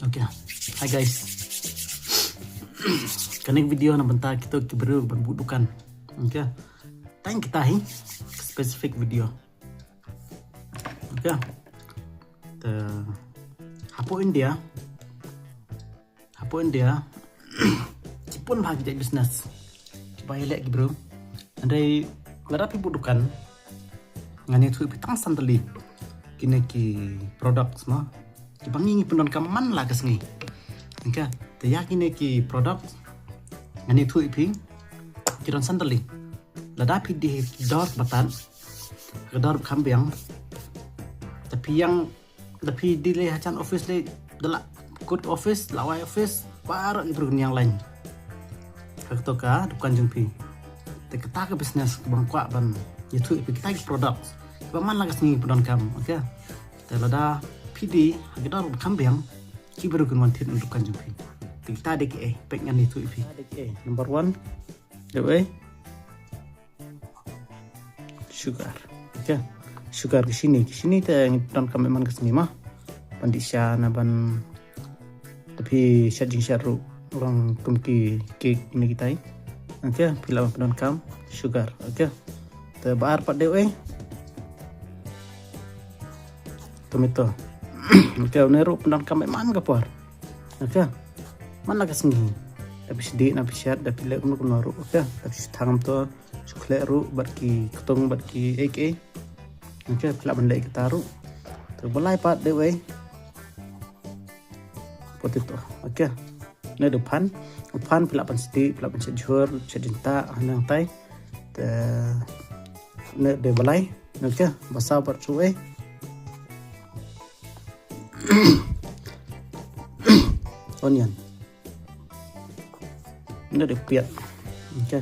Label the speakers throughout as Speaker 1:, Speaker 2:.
Speaker 1: Oke, hai guys. Kaning video na banta kita kiberu berbudukan. Oke, tayang kita spesifik video. Oke, hapo India, cipun bahagi jadi bisnes. Coba lihat kiberu. Andai larapi budukan, ngani tu pitang santali. Kini ki produk semua. Kibangi pun kaman lah kesini. Oke, yakin ki produk ngani tu ipi kiran sandali. Ladapi di dor batan, kedor kambing. Tapi di lehacan office le dalak good office, lawai office, baru ibu yang lain. Kaktoka dukan jumpi. Kita ke bisnes bangkuak ban itu ipi kita ki produk. Kaman lah kesini pun kam. Oke, kita lada PD agak kambing kibaru kun wanted untuk kanjumpi. Kita ada ke pengen itu ipi. Ada ke number 1 dewe sugar. Oke, sugar di sini kita yang dan kami man kesini mah pandisya naban tapi charging sharu orang kumki cake ini kita. Oke, pila penon kam sugar. Oke, tebar pak dewe tomato. Oke, neru penan kami man kapar. Oke, mana kesini? Tapi sedih, tapi siat, tapi lek untuk neru. Oke, tapi tangam tu coklat ru, berki ketong, berki ek. Oke, pelak benda kita ru. Terbelai pat dewe. Potato. Oke, ne depan pelak pan sedih, pelak pan sejur, sejenta, hanang tai. Ne de belai. Oke, basah pat cuai. Onion. Ini ada upiat. Okay.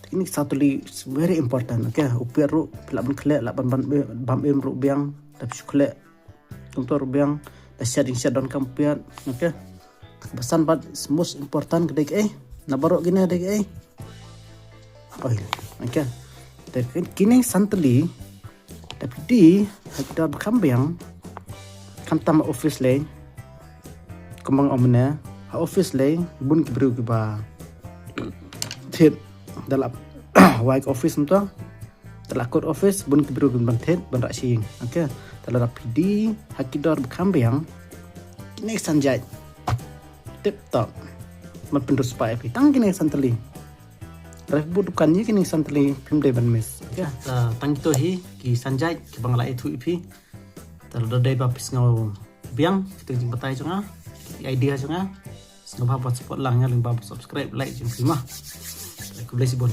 Speaker 1: Ini satu lagi very important. Okay. Upiat ru laban kelek laban bam ru biang tapi kelek untuk ru biang dasiat insya don kampiat. Okay. Pesan pat most important kedai nabarok gini ada oil. Okay. Dan kini santali tapi di kita berkambing kan tama office le kembang omna office le bun kibru kiba thet dalam white office tu dalam code office bun kibru kiba thet ban raksing. Okey, dalam PD hakidor berkambing kini sanjai tip top man pendus pa pi tang kini santali rebu dukannya kini santali pimde ban mes. Okey, tang to ki sanjai ki bangla itu ipi terlalu dari bapis ngau biang kita jumpa tay cunga idea cunga semoga buat support langnya link subscribe like jumpa mah aku boleh sibun.